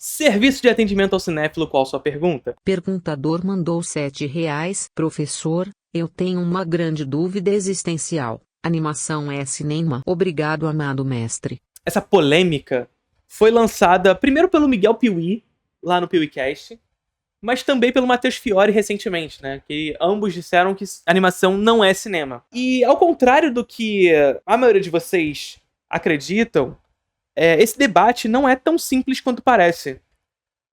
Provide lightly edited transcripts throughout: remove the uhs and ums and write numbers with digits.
Serviço de atendimento ao cinéfilo, qual sua pergunta? Perguntador mandou R$ 7. Professor, eu tenho uma grande dúvida existencial. Animação é cinema? Obrigado, amado mestre. Essa polêmica foi lançada primeiro pelo Miguel Piuí, lá no PiuíCast, mas também pelo Matheus Fiore recentemente, né? Que ambos disseram que animação não é cinema. E ao contrário do que a maioria de vocês acreditam, esse debate não é tão simples quanto parece.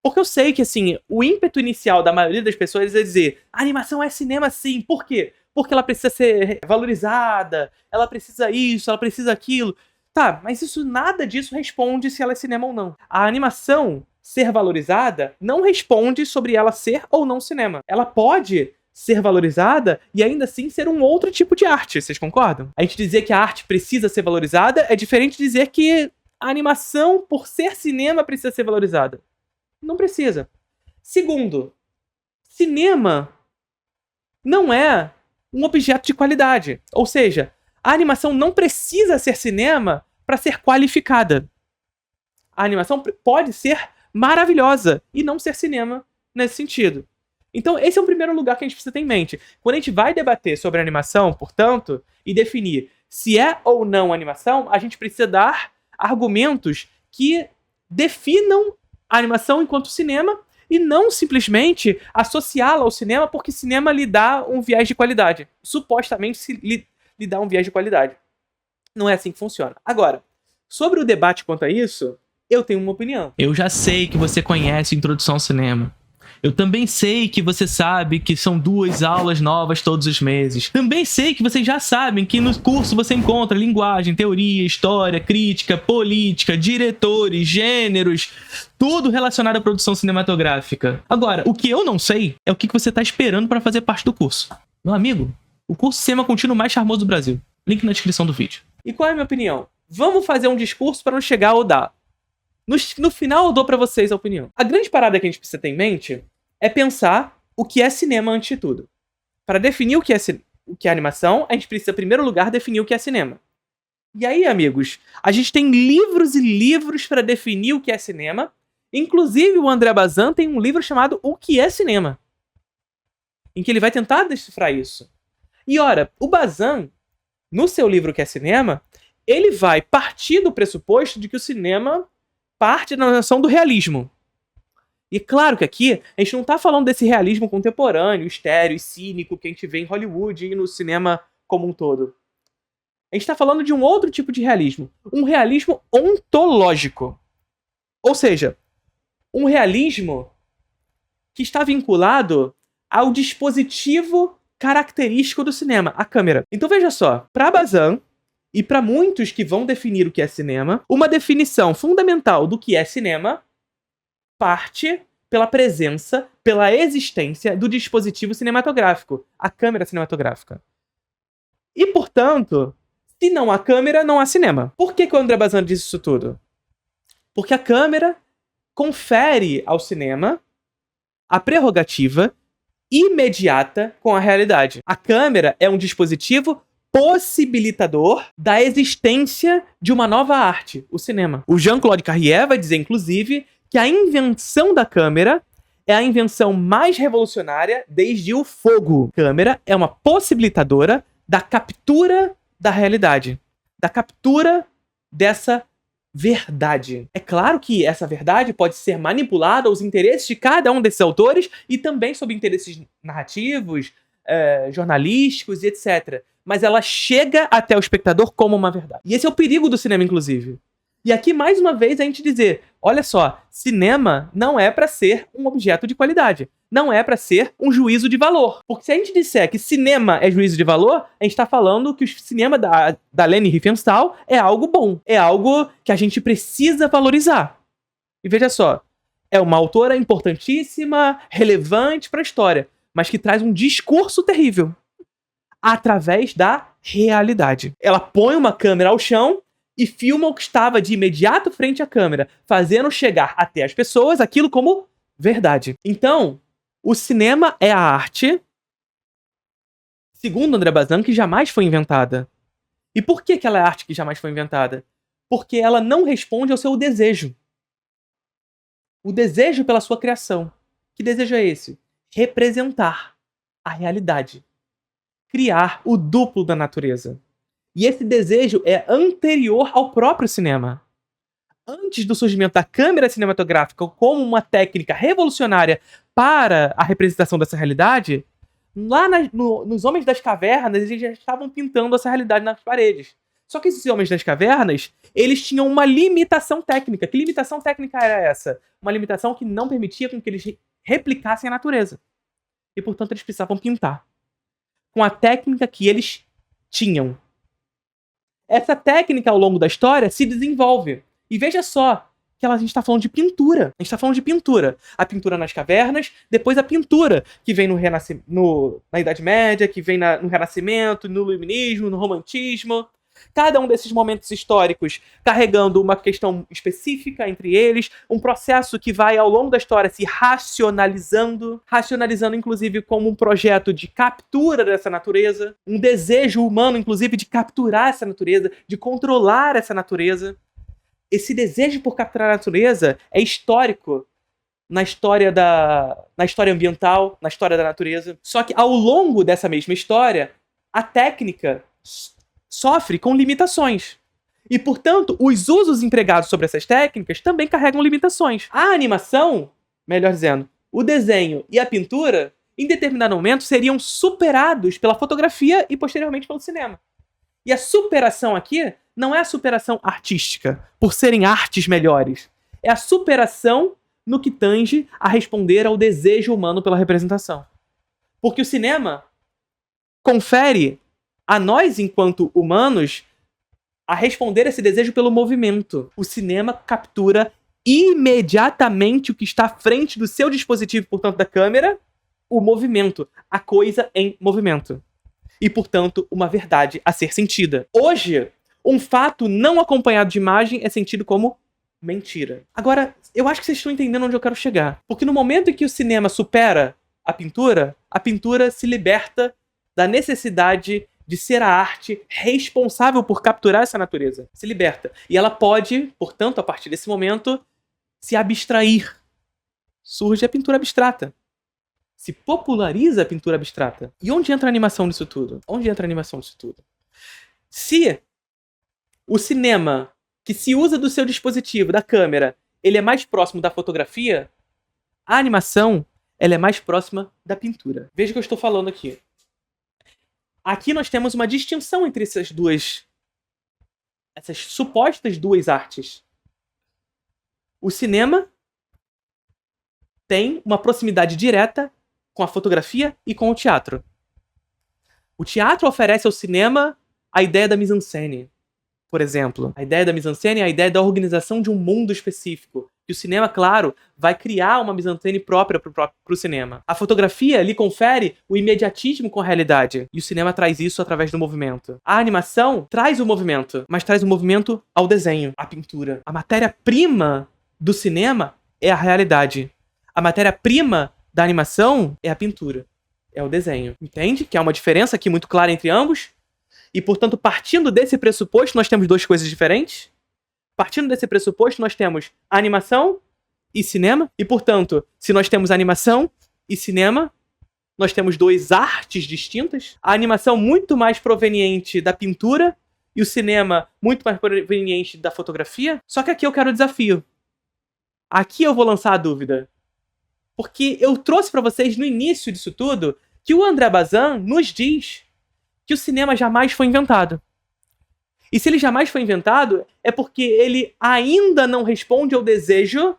Porque eu sei que, assim, o ímpeto inicial da maioria das pessoas é dizer a animação é cinema sim. Por quê? Porque ela precisa ser valorizada, ela precisa isso, ela precisa aquilo. Tá, mas nada disso responde se ela é cinema ou não. A animação ser valorizada não responde sobre ela ser ou não cinema. Ela pode ser valorizada e ainda assim ser um outro tipo de arte, vocês concordam? A gente dizer que a arte precisa ser valorizada é diferente de dizer que a animação, por ser cinema, precisa ser valorizada. Não precisa. Segundo, cinema não é um objeto de qualidade. Ou seja, a animação não precisa ser cinema para ser qualificada. A animação pode ser maravilhosa e não ser cinema nesse sentido. Então, esse é o primeiro lugar que a gente precisa ter em mente. Quando a gente vai debater sobre animação, portanto, e definir se é ou não animação, a gente precisa dar argumentos que definam a animação enquanto cinema e não simplesmente associá-la ao cinema porque cinema lhe dá um viés de qualidade. Supostamente lhe dá um viés de qualidade. Não é assim que funciona. Agora, sobre o debate quanto a isso, eu tenho uma opinião. Eu já sei que você conhece Introdução ao Cinema. Eu também sei que você sabe que são 2 aulas novas todos os meses. Também sei que vocês já sabem que no curso você encontra linguagem, teoria, história, crítica, política, diretores, gêneros, tudo relacionado à produção cinematográfica. Agora, o que eu não sei é o que você está esperando para fazer parte do curso. Meu amigo, o curso Cinema Contínuo mais charmoso do Brasil. Link na descrição do vídeo. E qual é a minha opinião? Vamos fazer um discurso para não chegar ao dar. No final eu dou pra vocês a opinião. A grande parada que a gente precisa ter em mente é pensar o que é cinema antes de tudo. Para definir o que é animação, a gente precisa, em primeiro lugar, definir o que é cinema. E aí, amigos, a gente tem livros e livros para definir o que é cinema. Inclusive, o André Bazin tem um livro chamado O que é Cinema, em que ele vai tentar decifrar isso. E, ora, o Bazin, no seu livro O que é Cinema, ele vai partir do pressuposto de que o cinema parte da noção do realismo. E claro que aqui a gente não tá falando desse realismo contemporâneo, estéril e cínico que a gente vê em Hollywood e no cinema como um todo. A gente tá falando de um outro tipo de realismo. Um realismo ontológico. Ou seja, um realismo que está vinculado ao dispositivo característico do cinema, a câmera. Então veja só, para Bazin e para muitos que vão definir o que é cinema, uma definição fundamental do que é cinema parte pela presença, pela existência do dispositivo cinematográfico, a câmera cinematográfica. E, portanto, se não há câmera, não há cinema. Por que o André Bazin disse isso tudo? Porque a câmera confere ao cinema a prerrogativa imediata com a realidade. A câmera é um dispositivo possibilitador da existência de uma nova arte, o cinema. O Jean-Claude Carrière vai dizer, inclusive, que a invenção da câmera é a invenção mais revolucionária desde o fogo. A câmera é uma possibilitadora da captura da realidade, da captura dessa verdade. É claro que essa verdade pode ser manipulada aos interesses de cada um desses autores e também sob interesses narrativos, jornalísticos e etc. Mas ela chega até o espectador como uma verdade. E esse é o perigo do cinema, inclusive. E aqui, mais uma vez, a gente dizer, olha só, cinema não é para ser um objeto de qualidade. Não é para ser um juízo de valor. Porque se a gente disser que cinema é juízo de valor, a gente está falando que o cinema da Leni Riefenstahl é algo bom. É algo que a gente precisa valorizar. E veja só, é uma autora importantíssima, relevante para a história, mas que traz um discurso terrível através da realidade. Ela põe uma câmera ao chão e filma o que estava de imediato frente à câmera, fazendo chegar até as pessoas aquilo como verdade. Então, o cinema é a arte, segundo André Bazin, que jamais foi inventada. E por que ela é a arte que jamais foi inventada? Porque ela não responde ao seu desejo. o desejo pela sua criação. Que desejo é esse? Representar a realidade. Criar o duplo da natureza. E esse desejo é anterior ao próprio cinema. Antes do surgimento da câmera cinematográfica como uma técnica revolucionária para a representação dessa realidade, lá nos Homens das Cavernas, eles já estavam pintando essa realidade nas paredes. Só que esses Homens das Cavernas, eles tinham uma limitação técnica. Que limitação técnica era essa? Uma limitação que não permitia com que eles replicassem a natureza. E, portanto, eles precisavam pintar. Com a técnica que eles tinham. Essa técnica, ao longo da história, se desenvolve. E veja só, que a gente está falando de pintura. A gente está falando de pintura. A pintura nas cavernas, depois a pintura que vem na Idade Média, que vem no Renascimento, no Iluminismo, no Romantismo. Cada um desses momentos históricos carregando uma questão específica entre eles, um processo que vai ao longo da história se racionalizando inclusive como um projeto de captura dessa natureza, um desejo humano inclusive de capturar essa natureza, de controlar essa natureza. Esse desejo por capturar a natureza é histórico na história ambiental, na história da natureza. Só que ao longo dessa mesma história, a técnica sofre com limitações. E, portanto, os usos empregados sobre essas técnicas também carregam limitações. A animação, melhor dizendo, o desenho e a pintura, em determinado momento, seriam superados pela fotografia e, posteriormente, pelo cinema. E a superação aqui não é a superação artística, por serem artes melhores. É a superação no que tange a responder ao desejo humano pela representação. Porque o cinema confere a nós, enquanto humanos, a responder esse desejo pelo movimento. O cinema captura imediatamente o que está à frente do seu dispositivo, portanto, da câmera, o movimento, a coisa em movimento. E, portanto, uma verdade a ser sentida. Hoje, um fato não acompanhado de imagem é sentido como mentira. Agora, eu acho que vocês estão entendendo onde eu quero chegar. Porque no momento em que o cinema supera a pintura se liberta da necessidade de ser a arte responsável por capturar essa natureza. Se liberta. E ela pode, portanto, a partir desse momento, se abstrair. Surge a pintura abstrata. Se populariza a pintura abstrata. E onde entra a animação nisso tudo? Se o cinema que se usa do seu dispositivo, da câmera, ele é mais próximo da fotografia, a animação ela é mais próxima da pintura. Veja o que eu estou falando aqui. Aqui nós temos uma distinção entre essas supostas duas artes. O cinema tem uma proximidade direta com a fotografia e com o teatro. O teatro oferece ao cinema a ideia da mise-en-scène, por exemplo. A ideia da mise-en-scène é a ideia da organização de um mundo específico. E o cinema, claro, vai criar uma mise-en-scène própria para o cinema. A fotografia lhe confere o imediatismo com a realidade. E o cinema traz isso através do movimento. A animação traz o movimento, mas traz o movimento ao desenho, à pintura. A matéria-prima do cinema é a realidade. A matéria-prima da animação é a pintura, é o desenho. Entende? Que há uma diferença aqui muito clara entre ambos. E, portanto, partindo desse pressuposto, nós temos duas coisas diferentes. Partindo desse pressuposto, nós temos animação e cinema. E, portanto, se nós temos animação e cinema, nós temos duas artes distintas. A animação muito mais proveniente da pintura e o cinema muito mais proveniente da fotografia. Só que aqui eu quero o desafio. Aqui eu vou lançar a dúvida. Porque eu trouxe para vocês no início disso tudo que o André Bazin nos diz que o cinema jamais foi inventado. E se ele jamais foi inventado, é porque ele ainda não responde ao desejo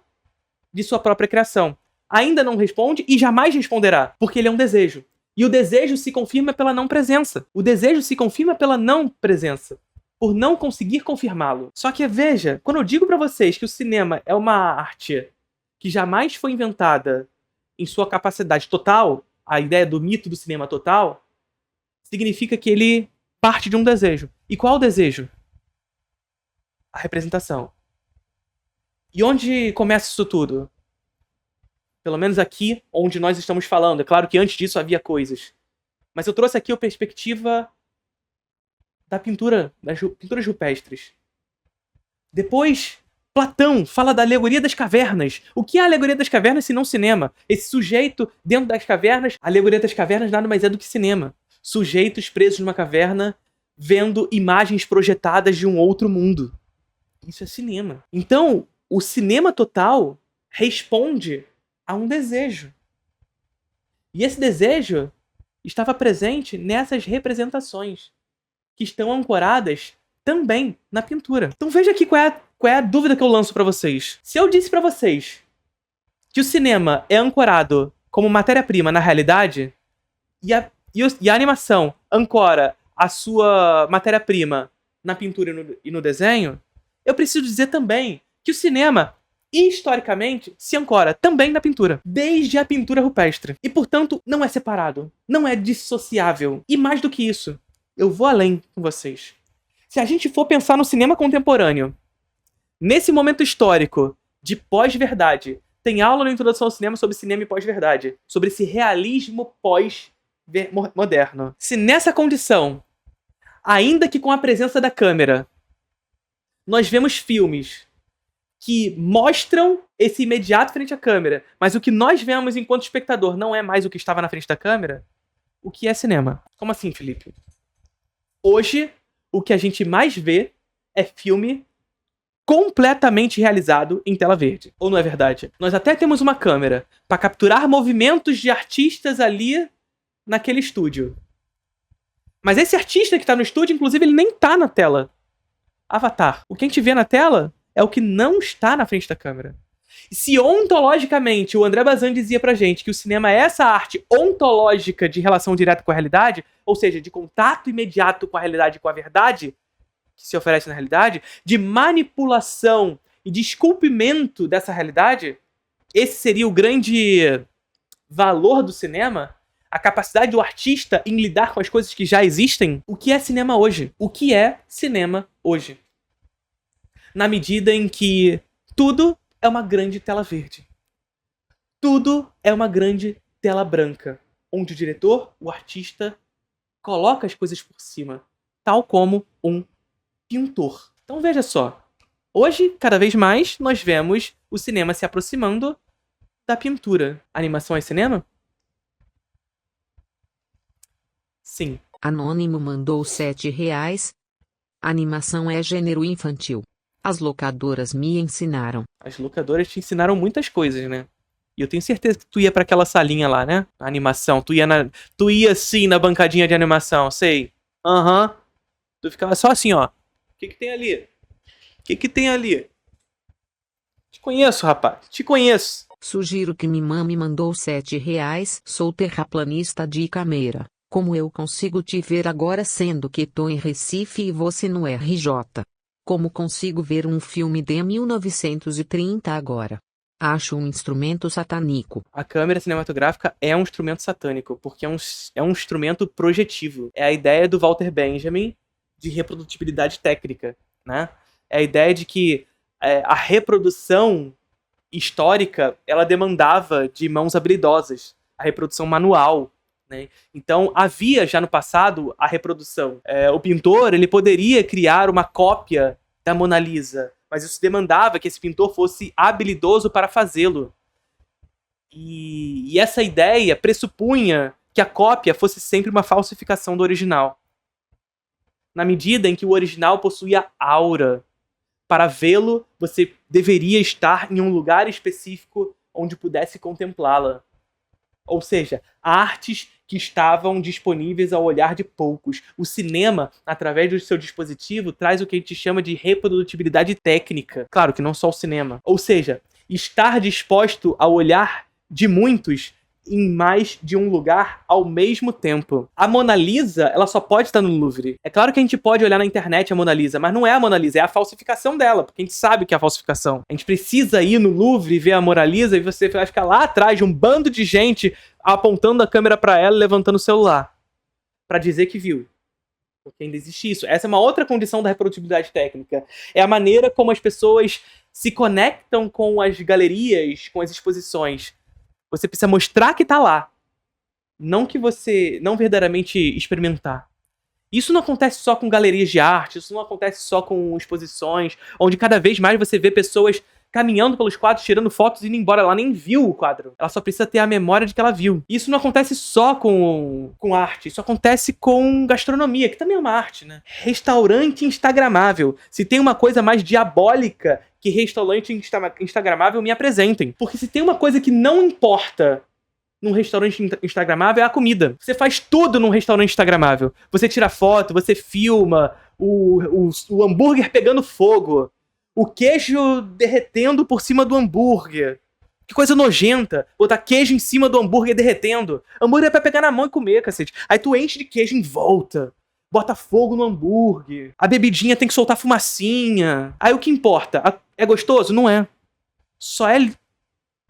de sua própria criação. Ainda não responde e jamais responderá, porque ele é um desejo. E o desejo se confirma pela não presença. O desejo se confirma pela não presença, por não conseguir confirmá-lo. Só que veja, quando eu digo para vocês que o cinema é uma arte que jamais foi inventada em sua capacidade total, a ideia do mito do cinema total, significa que ele parte de um desejo. E qual o desejo? A representação. E onde começa isso tudo? Pelo menos aqui onde nós estamos falando. É claro que antes disso havia coisas. Mas eu trouxe aqui a perspectiva da pintura, das pinturas rupestres. Depois Platão fala da alegoria das cavernas. O que é a alegoria das cavernas se não cinema? Esse sujeito dentro das cavernas, a alegoria das cavernas nada mais é do que cinema. Sujeitos presos numa caverna vendo imagens projetadas de um outro mundo. Isso é cinema. Então, o cinema total responde a um desejo. E esse desejo estava presente nessas representações, que estão ancoradas também na pintura. Então veja aqui qual é a dúvida que eu lanço para vocês. Se eu disse para vocês que o cinema é ancorado como matéria-prima na realidade, e a animação ancora a sua matéria-prima na pintura e no desenho, eu preciso dizer também que o cinema, historicamente, se ancora também na pintura, desde a pintura rupestre. E, portanto, não é separado, não é dissociável. E mais do que isso, eu vou além com vocês. Se a gente for pensar no cinema contemporâneo, nesse momento histórico de pós-verdade, tem aula na introdução ao cinema sobre cinema e pós-verdade, sobre esse realismo pós-moderno. Se nessa condição, ainda que com a presença da câmera, nós vemos filmes que mostram esse imediato frente à câmera, mas o que nós vemos enquanto espectador não é mais o que estava na frente da câmera, o que é cinema? Como assim, Felipe? Hoje, o que a gente mais vê é filme completamente realizado em tela verde. Ou não é verdade? Nós até temos uma câmera para capturar movimentos de artistas ali naquele estúdio. Mas esse artista que está no estúdio, inclusive, ele nem tá na tela. Avatar. O que a gente vê na tela é o que não está na frente da câmera. E se ontologicamente o André Bazin dizia pra gente que o cinema é essa arte ontológica de relação direta com a realidade, ou seja, de contato imediato com a realidade e com a verdade que se oferece na realidade, de manipulação e de esculpimento dessa realidade, esse seria o grande valor do cinema, a capacidade do artista em lidar com as coisas que já existem. O que é cinema hoje? O que é cinema hoje? Na medida em que tudo é uma grande tela verde. Tudo é uma grande tela branca, onde o diretor, o artista, coloca as coisas por cima, tal como um pintor. Então veja só, hoje, cada vez mais, nós vemos o cinema se aproximando da pintura. A animação é cinema? Sim. Anônimo mandou R$7. Animação é gênero infantil. As locadoras me ensinaram. As locadoras te ensinaram muitas coisas, né? E eu tenho certeza que tu ia pra aquela salinha lá, né? A animação. Tu ia sim na bancadinha de animação, sei. Aham. Tu ficava só assim, ó. O que tem ali? O que tem ali? Te conheço, rapaz. Te conheço. Sugiro que me mandou R$7. Sou terraplanista de Icameira. Como eu consigo te ver agora sendo que tô em Recife e você no RJ? Como consigo ver um filme de 1930 agora? Acho um instrumento satânico. A câmera cinematográfica é um instrumento satânico, porque é um instrumento projetivo. É a ideia do Walter Benjamin de reprodutibilidade técnica, né? É a ideia de que a reprodução histórica, ela demandava de mãos habilidosas, a reprodução manual, né? Então havia já no passado a reprodução. O pintor ele poderia criar uma cópia da Mona Lisa, mas isso demandava que esse pintor fosse habilidoso para fazê-lo. E essa ideia pressupunha que a cópia fosse sempre uma falsificação do original. Na medida em que o original possuía aura. Para vê-lo, você deveria estar em um lugar específico onde pudesse contemplá-la. Ou seja, artes que estavam disponíveis ao olhar de poucos. O cinema, através do seu dispositivo, traz o que a gente chama de reprodutibilidade técnica. Claro que não só o cinema. Ou seja, estar disposto ao olhar de muitos em mais de um lugar ao mesmo tempo. A Mona Lisa, ela só pode estar no Louvre. É claro que a gente pode olhar na internet a Mona Lisa, mas não é a Mona Lisa, é a falsificação dela, porque a gente sabe o que é a falsificação. A gente precisa ir no Louvre e ver a Mona Lisa e você vai ficar lá atrás de um bando de gente apontando a câmera pra ela e levantando o celular pra dizer que viu. Porque ainda existe isso. Essa é uma outra condição da reprodutibilidade técnica. É a maneira como as pessoas se conectam com as galerias, com as exposições. Você precisa mostrar que tá lá. Não verdadeiramente experimentar. Isso não acontece só com galerias de arte, isso não acontece só com exposições, onde cada vez mais você vê pessoas caminhando pelos quadros, tirando fotos e indo embora. Ela nem viu o quadro. Ela só precisa ter a memória de que ela viu. Isso não acontece só com arte. Isso acontece com gastronomia, que também é uma arte, né? Restaurante instagramável. Se tem uma coisa mais diabólica que restaurante instagramável, me apresentem. Porque se tem uma coisa que não importa num restaurante instagramável, é a comida. Você faz tudo num restaurante instagramável. Você tira foto, você filma, o hambúrguer pegando fogo, o queijo derretendo por cima do hambúrguer. Que coisa nojenta. Botar queijo em cima do hambúrguer derretendo. Hambúrguer é pra pegar na mão e comer, cacete. Aí tu enche de queijo em volta. Bota fogo no hambúrguer. A bebidinha tem que soltar fumacinha. Aí o que importa? É gostoso? Não é. Só é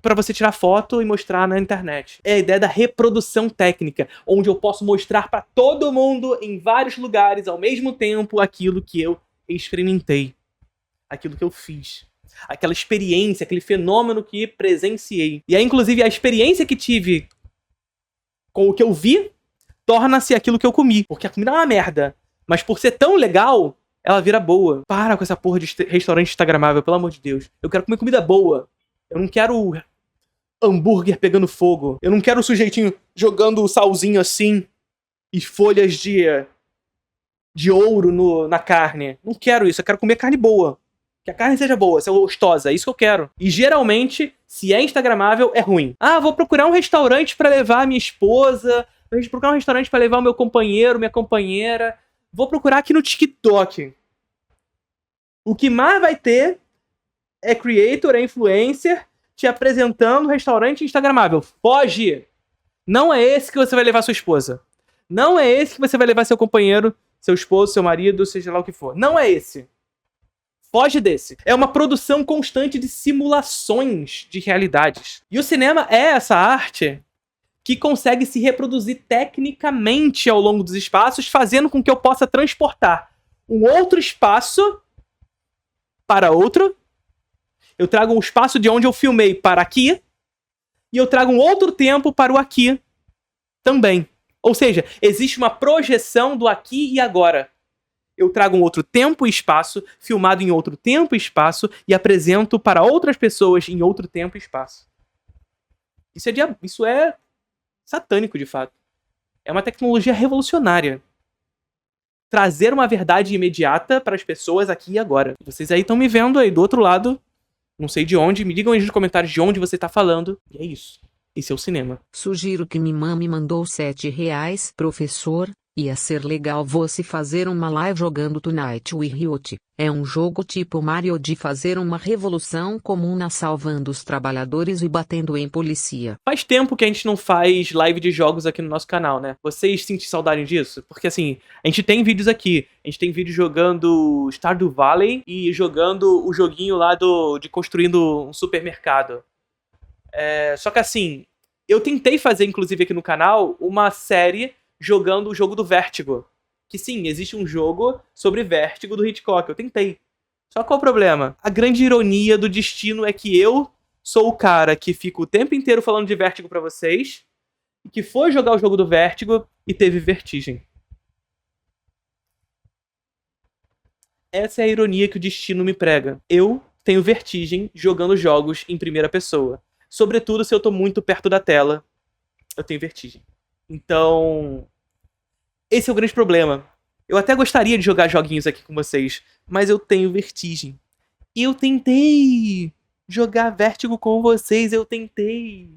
pra você tirar foto e mostrar na internet. É a ideia da reprodução técnica, onde eu posso mostrar pra todo mundo, em vários lugares, ao mesmo tempo, aquilo que eu experimentei. Aquilo que eu fiz. Aquela experiência, aquele fenômeno que presenciei. E aí, inclusive, a experiência que tive com o que eu vi torna-se aquilo que eu comi. Porque a comida é uma merda. Mas por ser tão legal, ela vira boa. Para com essa porra de restaurante instagramável, pelo amor de Deus. Eu quero comer comida boa. Eu não quero hambúrguer pegando fogo. Eu não quero o sujeitinho jogando o salzinho assim e folhas de ouro na carne. Não quero isso. Eu quero comer carne boa. Que a carne seja boa, seja gostosa, é isso que eu quero. E geralmente, se é instagramável, é ruim. Ah, vou procurar um restaurante pra levar a minha esposa, vou procurar um restaurante pra levar o meu companheiro, minha companheira. Vou procurar aqui no TikTok. O que mais vai ter é creator, é influencer, te apresentando restaurante instagramável. Foge! Não é esse que você vai levar sua esposa. Não é esse que você vai levar seu companheiro, seu esposo, seu marido, seja lá o que for. Não é esse. Foge desse. É uma produção constante de simulações de realidades. E o cinema é essa arte que consegue se reproduzir tecnicamente ao longo dos espaços, fazendo com que eu possa transportar um outro espaço para outro. Eu trago um espaço de onde eu filmei para aqui, e eu trago um outro tempo para o aqui também. Ou seja, existe uma projeção do aqui e agora. Eu trago um outro tempo e espaço, filmado em outro tempo e espaço, e apresento para outras pessoas em outro tempo e espaço. Isso é satânico, de fato. É uma tecnologia revolucionária. Trazer uma verdade imediata para as pessoas aqui e agora. Vocês aí estão me vendo aí do outro lado, não sei de onde, me digam aí nos comentários de onde você está falando. E é isso. Esse é o cinema. Sugiro que Mimã me mandou R$7, professor. Ia ser legal você fazer uma live jogando Tonight with Riot. É um jogo tipo Mario de fazer uma revolução comum salvando os trabalhadores e batendo em polícia. Faz tempo que a gente não faz live de jogos aqui no nosso canal, né? Vocês sentem saudade disso? Porque assim, a gente tem vídeos aqui. A gente tem vídeo jogando Stardew Valley e jogando o joguinho lá de construindo um supermercado. Só que assim, eu tentei fazer, inclusive aqui no canal, uma série jogando o jogo do Vértigo. Que sim, existe um jogo sobre Vértigo do Hitchcock. Eu tentei. Só qual o problema? A grande ironia do destino é que eu sou o cara que fica o tempo inteiro falando de Vértigo pra vocês, e que foi jogar o jogo do Vértigo e teve vertigem. Essa é a ironia que o destino me prega. Eu tenho vertigem jogando jogos em primeira pessoa. Sobretudo se eu tô muito perto da tela, eu tenho vertigem. Então, esse é o grande problema. Eu até gostaria de jogar joguinhos aqui com vocês, mas eu tenho vertigem. Eu tentei jogar Vértigo com vocês, eu tentei.